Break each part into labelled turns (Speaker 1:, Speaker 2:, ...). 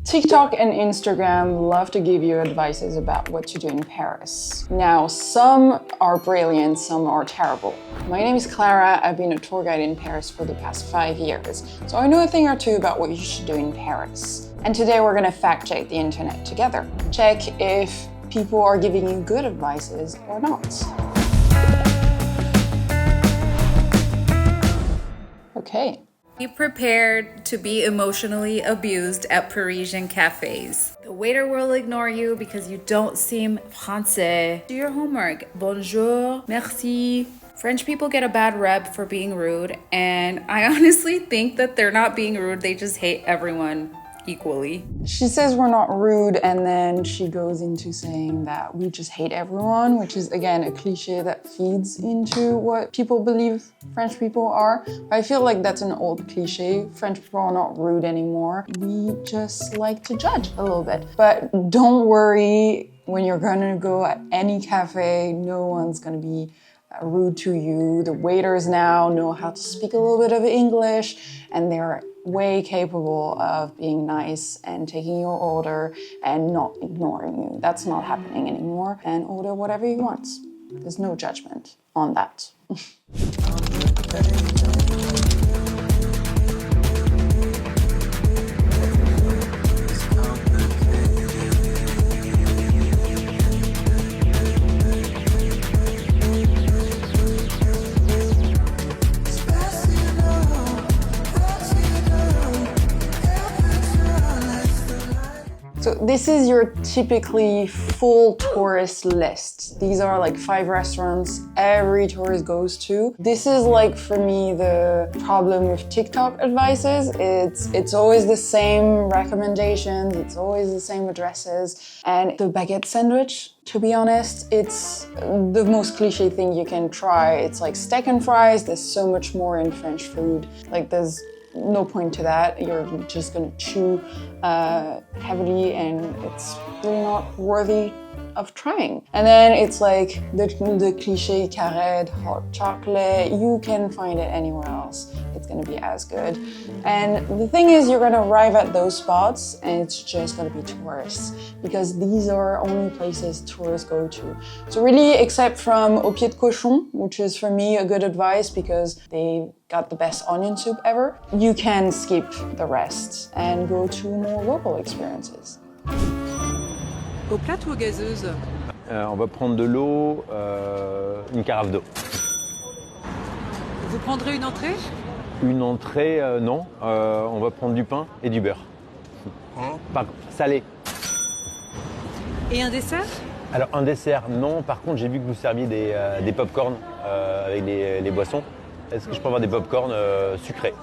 Speaker 1: TikTok and Instagram love to give you advices about what to do in Paris. Now, some are brilliant, some are terrible. My name is Clara, I've been a tour guide in Paris for the past 5 years, so I know a thing or two about what you should do in Paris. And today we're gonna fact check the internet together. Check if people are giving you good advices or not. Okay.
Speaker 2: Be prepared to be emotionally abused at Parisian cafes. The waiter will ignore you because you don't seem français. Do your homework. Bonjour, merci. French people get a bad rep for being rude, and I honestly think that they're not being rude, they just hate everyone equally.
Speaker 1: She says we're not rude, and then she goes into saying that we just hate everyone, which is again a cliche that feeds into what people believe French people are. I feel like that's an old cliche. French people are not rude anymore. We just like to judge a little bit. But don't worry, when you're gonna go at any cafe, no one's gonna be rude to you. The waiters now know how to speak a little bit of English, and they're way capable of being nice and taking your order and not ignoring you. That's not happening anymore. And order whatever you want. There's no judgment on that. So this is your typically full tourist list. These are like 5 restaurants every tourist goes to. This is like, for me, the problem with TikTok advices. It's always the same recommendations, it's always the same addresses. And the baguette sandwich, to be honest, it's the most cliche thing you can try. It's like steak and fries. There's so much more in French food. Like, there's no point to that. You're just gonna chew heavily, and it's really not worthy of trying. And then it's like the cliche carré hot chocolate. You can find it anywhere else. It's gonna be as good. And the thing is, you're gonna arrive at those spots and it's just gonna be tourists, because these are only places tourists go to. So really, except from Au Pied de Cochon, which is for me a good advice because they got the best onion soup ever, you can skip the rest and go to more local experiences.
Speaker 3: Eau plate ou gazeuse?
Speaker 4: On va prendre de l'eau, une carafe d'eau.
Speaker 3: Vous prendrez une entrée?
Speaker 4: Une entrée, non. On va prendre du pain et du beurre. Pas salé.
Speaker 3: Et un dessert?
Speaker 4: Alors un dessert, non. Par contre, j'ai vu que vous serviez des pop-corn avec les boissons. Est-ce que je peux avoir des pop-corn sucrés?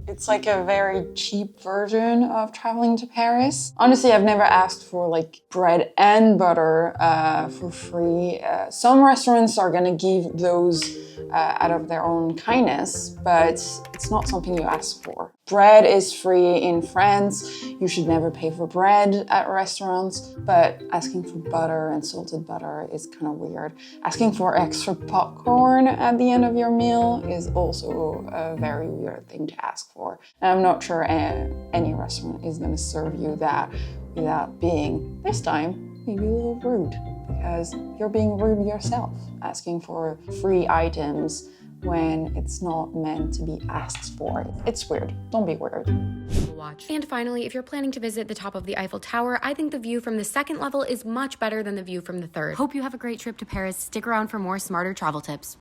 Speaker 1: It's like a very cheap version of traveling to Paris. Honestly, I've never asked for like bread and butter for free. Some restaurants are gonna give those out of their own kindness, but it's not something you ask for. Bread is free in France. You should never pay for bread at restaurants, but asking for butter and salted butter is kind of weird. Asking for extra popcorn at the end of your meal is also a very weird thing to ask for. And I'm not sure any restaurant is going to serve you that without being, this time, maybe a little rude, because you're being rude yourself, asking for free items when it's not meant to be asked for. It's weird. Don't be weird.
Speaker 5: And finally, if you're planning to visit the top of the Eiffel Tower, I think the view from the second level is much better than the view from the third. Hope you have a great trip to Paris. Stick around for more smarter travel tips.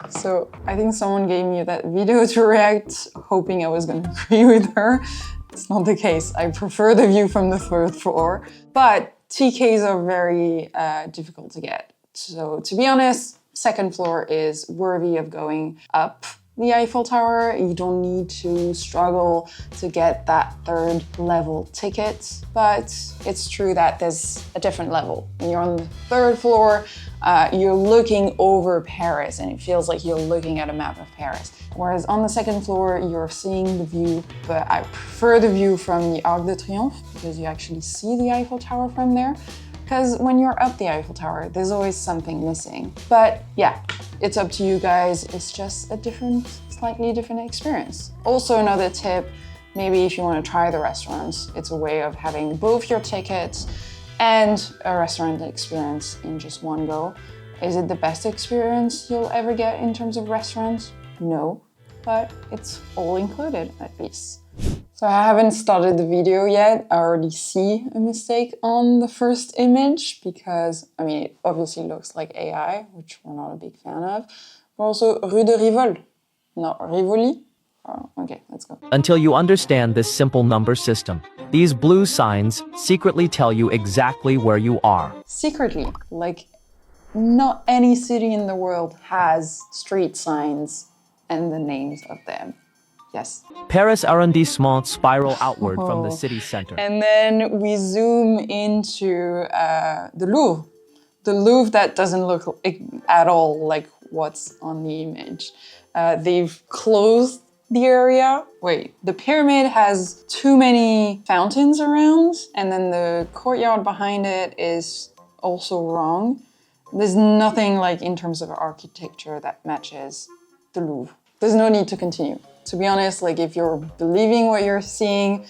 Speaker 1: So I think someone gave me that video to react, hoping I was going to agree with her. It's not the case. I prefer the view from the 3rd floor, but TKs are very difficult to get. So to be honest, 2nd floor is worthy of going up the Eiffel Tower. You don't need to struggle to get that 3rd level ticket, but it's true that there's a different level. When you're on the 3rd floor, you're looking over Paris and it feels like you're looking at a map of Paris. Whereas on the 2nd floor, you're seeing the view, but I prefer the view from the Arc de Triomphe because you actually see the Eiffel Tower from there. Because when you're up the Eiffel Tower, there's always something missing. But yeah, it's up to you guys. It's just a slightly different experience. Also, another tip, maybe if you want to try the restaurants, it's a way of having both your tickets and a restaurant experience in just one go. Is it the best experience you'll ever get in terms of restaurants? No, but it's all included at least. So I haven't started the video yet. I already see a mistake on the first image because, I mean, it obviously looks like AI, which we're not a big fan of. But also Rue de Rivoli, not Rivoli. Oh, okay, let's go.
Speaker 6: Until you understand this simple number system, these blue signs secretly tell you exactly where you are.
Speaker 1: Secretly, like not any city in the world has street signs and the names of them. Yes.
Speaker 6: Paris arrondissement spiral outward from the city center.
Speaker 1: And then we zoom into the Louvre. The Louvre that doesn't look at all like what's on the image. They've closed the area. Wait, the pyramid has too many fountains around, and then the courtyard behind it is also wrong. There's nothing like in terms of architecture that matches the Louvre. There's no need to continue. To be honest, like if you're believing what you're seeing,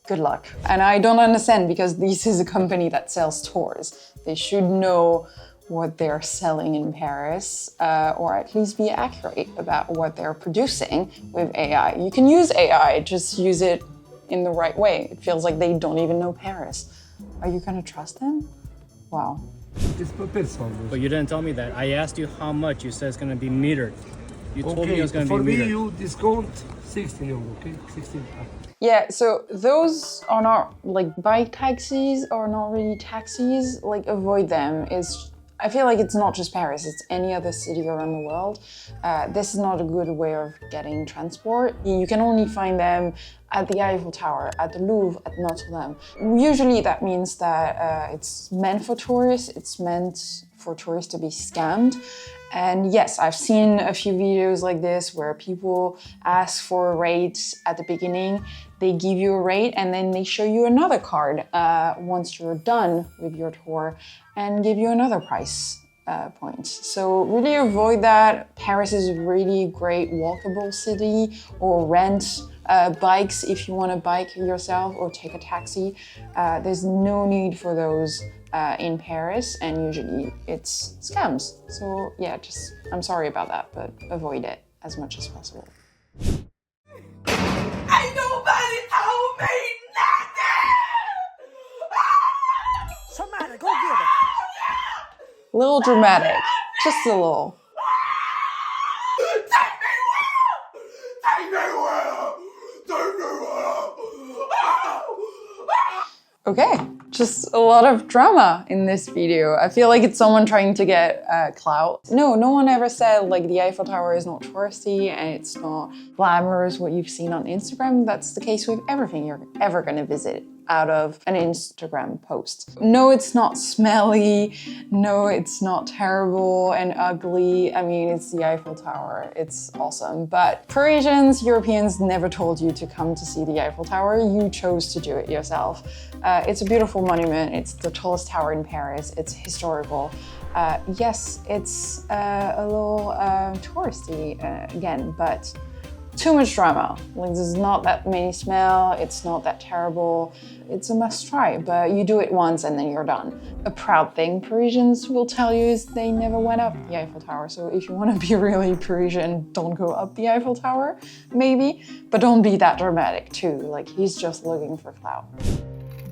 Speaker 1: good luck. And I don't understand because this is a company that sells tours. They should know what they're selling in Paris, or at least be accurate about what they're producing with AI. You can use AI, just use it in the right way. It feels like they don't even know Paris. Are you gonna trust them? Wow.
Speaker 7: But you didn't tell me that. I asked you how much. You said it's gonna be metered. You told me it was gonna be metered.
Speaker 8: For me, you discount 16 euro, okay? 16.
Speaker 1: Yeah, so those are not like bike taxis or not really taxis. Like avoid them. I feel like it's not just Paris, it's any other city around the world. This is not a good way of getting transport. You can only find them at the Eiffel Tower, at the Louvre, at Notre Dame. Usually that means that it's meant for tourists, it's meant for tourists to be scammed. And yes, I've seen a few videos like this where people ask for a rate at the beginning, they give you a rate and then they show you another card once you're done with your tour and give you another price point. So really avoid that. Paris is a really great walkable city, or rent bikes if you want to bike yourself or take a taxi. There's no need for those in Paris, and usually it's scams. So yeah, I'm sorry about that, but avoid it as much as possible.
Speaker 9: Ain't nobody told me nothing! Somebody go get her.
Speaker 1: A little dramatic, just a little.
Speaker 9: Take me well! Take me well! Take me well!
Speaker 1: Okay, just a lot of drama in this video. I feel like it's someone trying to get clout. No one ever said like the Eiffel Tower is not touristy and it's not glamorous what you've seen on Instagram. That's the case with everything you're ever gonna visit out of an Instagram post. No, it's not smelly. No, it's not terrible and ugly. I mean, it's the Eiffel Tower. It's awesome. But Parisians, Europeans never told you to come to see the Eiffel Tower. You chose to do it yourself. It's a beautiful monument. It's the tallest tower in Paris. It's historical. Yes, it's a little touristy again, but too much drama. Like, there's not that many smell, it's not that terrible. It's a must try, but you do it once and then you're done. A proud thing Parisians will tell you is they never went up the Eiffel Tower. So if you want to be really Parisian, don't go up the Eiffel Tower, maybe, but don't be that dramatic too. Like, he's just looking for clout.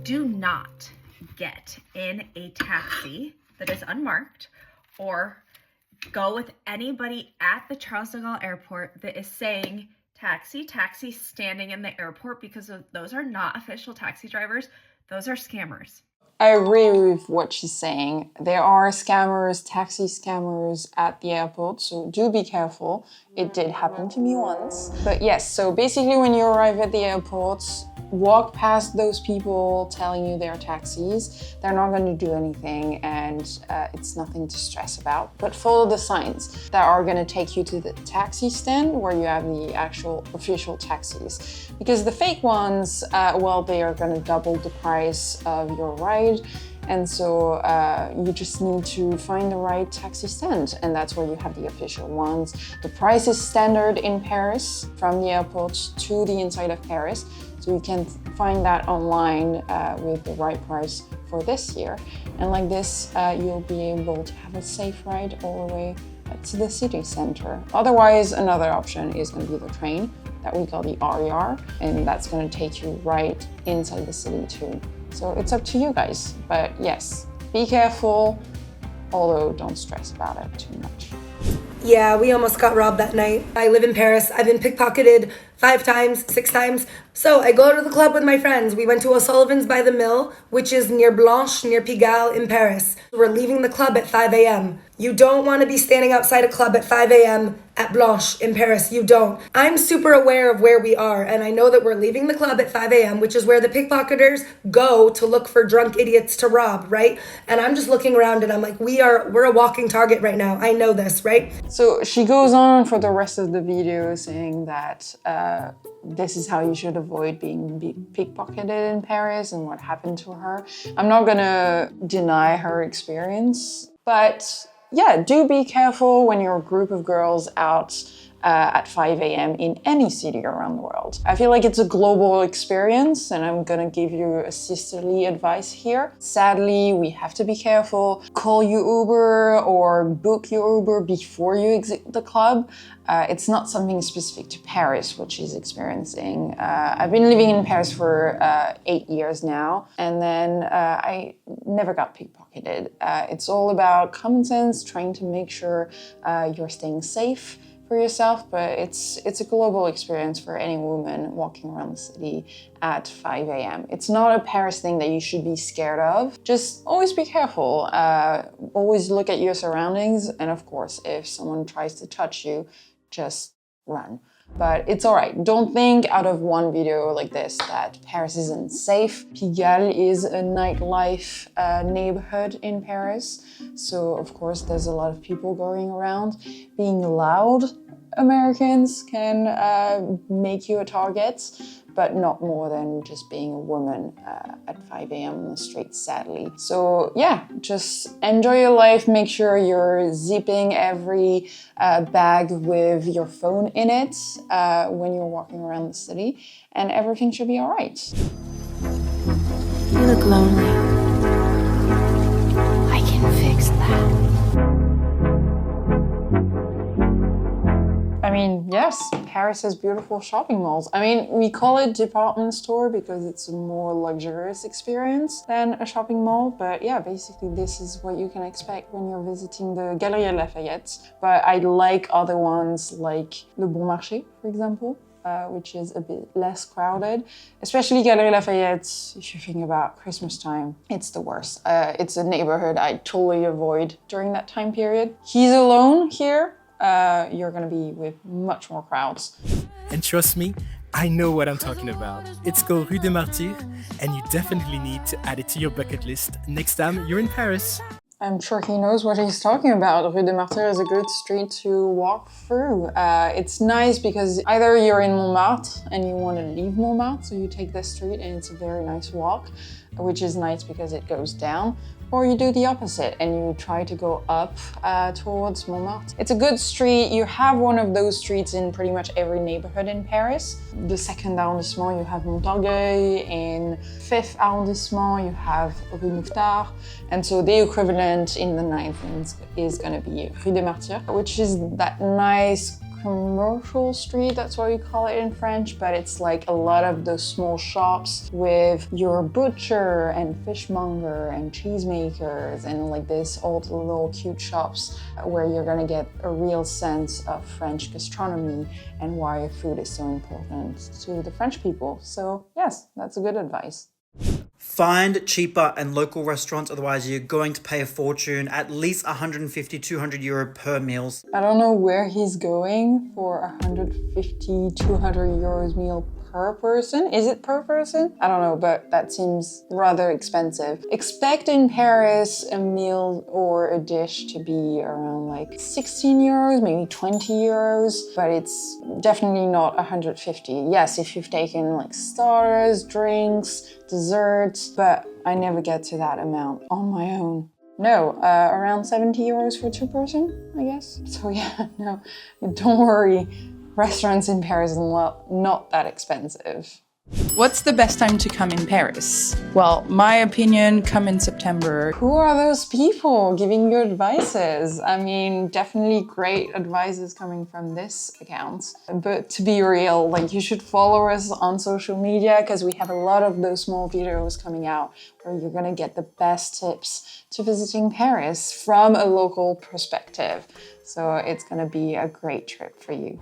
Speaker 10: Do not get in a taxi that is unmarked or go with anybody at the Charles de Gaulle airport that is saying taxi, taxi, standing in the airport, because those are not official taxi drivers. Those are scammers.
Speaker 1: I agree with what she's saying. There are scammers, taxi scammers at the airport, so do be careful. It did happen to me once. But yes, so basically when you arrive at the airport, walk past those people telling you they're taxis. They're not going to do anything, and it's nothing to stress about. But follow the signs that are going to take you to the taxi stand where you have the actual official taxis. Because the fake ones, well, they are going to double the price of your ride. And so you just need to find the right taxi stand, and that's where you have the official ones. The price is standard in Paris from the airport to the inside of Paris, so you can find that online with the right price for this year. And like this, you'll be able to have a safe ride all the way to the city center. Otherwise, another option is going to be the train that we call the RER, and that's going to take you right inside the city too. So it's up to you guys. But yes, be careful, although don't stress about it too much.
Speaker 11: Yeah, we almost got robbed that night. I live in Paris. I've been pickpocketed 5 times, 6 times. So I go to the club with my friends. We went to O'Sullivan's by the Mill, which is near Blanche, near Pigalle in Paris. We're leaving the club at 5 a.m. You don't want to be standing outside a club at 5 a.m. at Blanche in Paris. You don't. I'm super aware of where we are, and I know that we're leaving the club at 5 a.m., which is where the pickpocketers go to look for drunk idiots to rob, right? And I'm just looking around and I'm like, we're a walking target right now. I know this, right?
Speaker 1: So she goes on for the rest of the video saying that this is how you should avoid being pickpocketed in Paris and what happened to her. I'm not gonna deny her experience, but yeah, do be careful when you're a group of girls out at 5 a.m. in any city around the world. I feel like it's a global experience, and I'm gonna give you a sisterly advice here. Sadly, we have to be careful. Call your Uber or book your Uber before you exit the club. It's not something specific to Paris, which she's experiencing. I've been living in Paris for 8 years now, and then I never got pickpocketed. It's all about common sense, trying to make sure you're staying safe for yourself, but it's a global experience for any woman walking around the city at 5 a.m. It's not a Paris thing that you should be scared of. Just always be careful. Always look at your surroundings, and of course, if someone tries to touch you, just run. But it's all right. Don't think out of one video like this that Paris isn't safe. Pigalle is a nightlife neighborhood in Paris. So of course there's a lot of people going around. Being loud, Americans can make you a target, but not more than just being a woman at 5 a.m. on the street, sadly. So yeah, just enjoy your life. Make sure you're zipping every bag with your phone in it when you're walking around the city, and everything should be all right.
Speaker 5: You look lonely. I can fix that.
Speaker 1: I mean, yes, Paris has beautiful shopping malls. I mean, we call it department store because it's a more luxurious experience than a shopping mall. But yeah, basically this is what you can expect when you're visiting the Galeries Lafayette. But I like other ones like Le Bon Marché, for example, which is a bit less crowded. Especially Galeries Lafayette, if you think about Christmas time, it's the worst. It's a neighborhood I totally avoid during that time period. He's alone here. You're gonna be with much more crowds.
Speaker 12: And trust me, I know what I'm talking about. It's called Rue des Martyrs, and you definitely need to add it to your bucket list next time you're in Paris.
Speaker 1: I'm sure he knows what he's talking about. Rue des Martyrs is a good street to walk through. It's nice because either you're in Montmartre and you want to leave Montmartre, so you take this street and it's a very nice walk, which is nice because it goes down. Or you do the opposite and you try to go up towards Montmartre. It's a good street. You have one of those streets in pretty much every neighborhood in Paris. The 2nd arrondissement, you have Montorgueil. In 5th arrondissement, you have Rue Mouffetard. And so the equivalent in the 9th is gonna be Rue des Martyrs, which is that nice commercial street, that's what we call it in French, but it's like a lot of those small shops with your butcher and fishmonger and cheesemakers and like this all the little cute shops where you're gonna get a real sense of French gastronomy and why food is so important to the French people. So yes, that's a good advice.
Speaker 13: Find cheaper and local restaurants, otherwise you're going to pay a fortune, at least 150, 200 euro per meals.
Speaker 1: I don't know where he's going for 150, 200 euros meal per person. Is it per person? I don't know, but that seems rather expensive. Expect in Paris a meal or a dish to be around like 16 euros, maybe 20 euros, but it's definitely not 150. Yes, if you've taken like starters, drinks, desserts, but I never get to that amount on my own. No, around 70 euros for 2 person, I guess. So yeah, no, don't worry. Restaurants in Paris are not that expensive.
Speaker 14: What's the best time to come in Paris? Well, my opinion, come in September.
Speaker 1: Who are those people giving you advices? I mean, definitely great advices coming from this account. But to be real, like you should follow us on social media because we have a lot of those small videos coming out where you're gonna get the best tips to visiting Paris from a local perspective. So it's gonna be a great trip for you.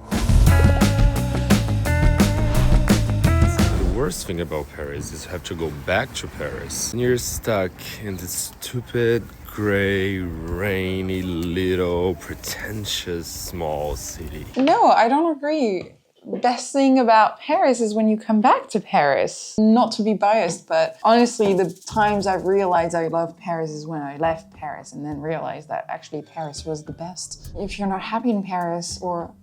Speaker 15: The worst thing about Paris is you have to go back to Paris. And you're stuck in this stupid, gray, rainy, little, pretentious, small city.
Speaker 1: No, I don't agree. Best thing about Paris is when you come back to Paris. Not to be biased, but honestly, the times I've realized I love Paris is when I left Paris and then realized that actually Paris was the best. If you're not happy in Paris or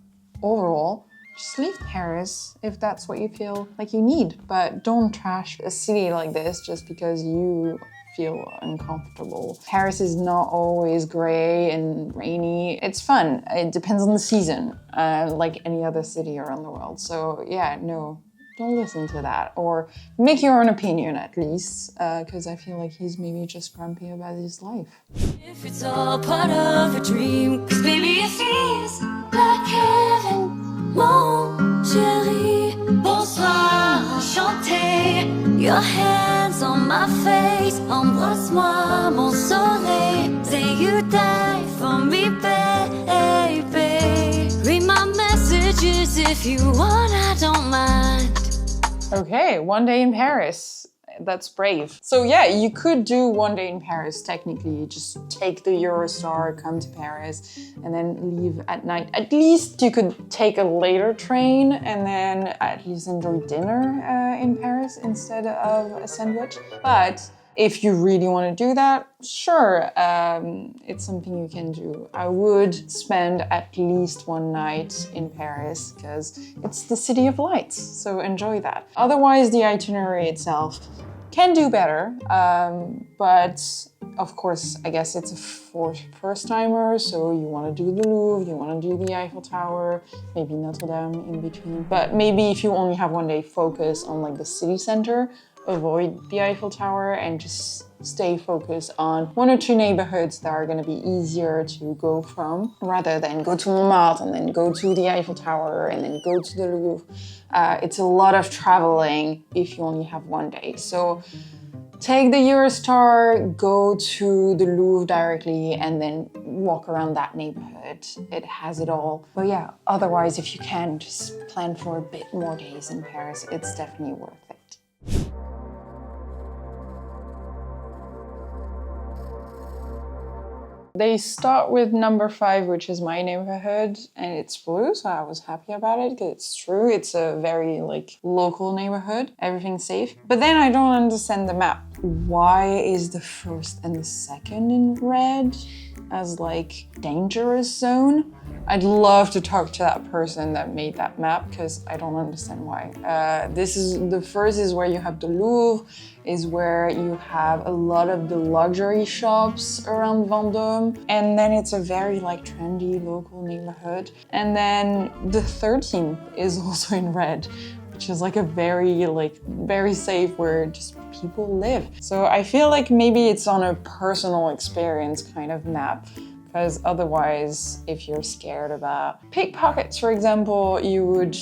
Speaker 1: overall, just leave Paris if that's what you feel like you need. But don't trash a city like this just because you feel uncomfortable. Paris is not always gray and rainy. It's fun. It depends on the season, like any other city around the world. So yeah, no, don't listen to that. Or make your own opinion at least, because I feel like he's maybe just grumpy about his life.
Speaker 16: If it's all part of a dream, 'cause baby it feels like heaven. Mon chéri, bonsoir, enchanté. Your hands on my face, embrasse-moi, mon soleil. Say you die for me, baby. Read my messages if you want, I don't mind.
Speaker 1: Okay, one day in Paris. That's brave. So yeah, you could do one day in Paris technically. Just take the Eurostar, come to Paris, and then leave at night. At least you could take a later train and then at least enjoy dinner in Paris instead of a sandwich. But if you really want to do that, sure, it's something you can do. I would spend at least one night in Paris because it's the city of lights, so enjoy that. Otherwise, the itinerary itself can do better, but of course, I guess it's a first-timer, so you want to do the Louvre, you want to do the Eiffel Tower, maybe Notre Dame in between. But maybe if you only have one day, focus on like the city center, avoid the Eiffel Tower and just stay focused on 1 or 2 neighborhoods that are going to be easier to go from rather than go to Montmartre and then go to the Eiffel Tower and then go to the Louvre. It's a lot of traveling if you only have one day. So take the Eurostar, go to the Louvre directly and then walk around that neighborhood. It has it all. But yeah, otherwise if you can, just plan for a bit more days in Paris. It's definitely worth it. They start with number 5, which is my neighborhood, and it's blue, so I was happy about it because it's true. It's a very like local neighborhood. Everything's safe. But then I don't understand the map. Why is the first and the second in red as like dangerous zone? I'd love to talk to that person that made that map because I don't understand why. The first is where you have the Louvre, is where you have a lot of the luxury shops around Vendôme. And then it's a very like trendy local neighborhood. And then the 13th is also in red, which is like a very safe where just people live. So I feel like maybe it's on a personal experience kind of map. Because otherwise, if you're scared about pickpockets, for example, you would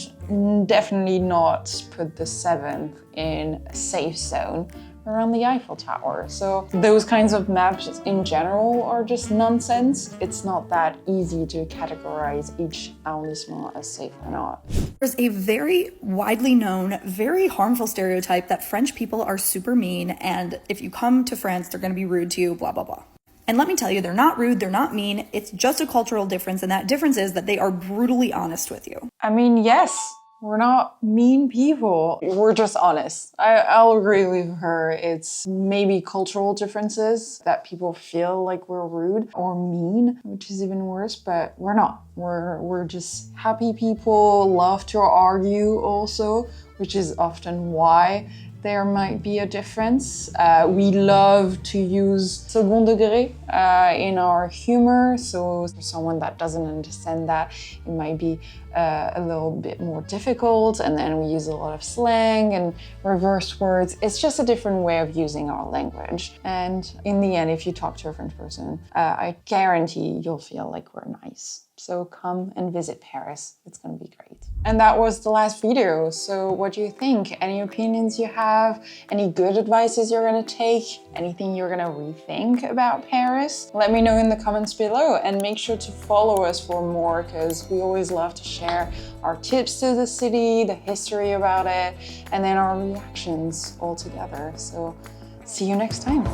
Speaker 1: definitely not put the 7th in a safe zone around the Eiffel Tower. So those kinds of maps in general are just nonsense. It's not that easy to categorize each arrondissement as safe or not.
Speaker 17: There's a very widely known, very harmful stereotype that French people are super mean, and if you come to France, they're gonna be rude to you, blah, blah, blah. And let me tell you, they're not rude, they're not mean, it's just a cultural difference, and that difference is that they are brutally honest with you.
Speaker 1: I mean, yes, We're not mean people. We're just honest. I'll agree with her. It's maybe cultural differences that people feel like we're rude or mean, which is even worse, but we're not. We're just happy people, love to argue also, which is often why there might be a difference. We love to use second degré in our humor, so for someone that doesn't understand that, it might be a little bit more difficult, and then we use a lot of slang and reverse words. It's just a different way of using our language. And in the end, if you talk to a French person, I guarantee you'll feel like we're nice. So come and visit Paris. It's gonna be great. And that was the last video. So what do you think? Any opinions you have? Any good advices you're gonna take? Anything you're gonna rethink about Paris? Let me know in the comments below, and make sure to follow us for more, because we always love to share our tips to the city, the history about it, and then our reactions all together. So see you next time.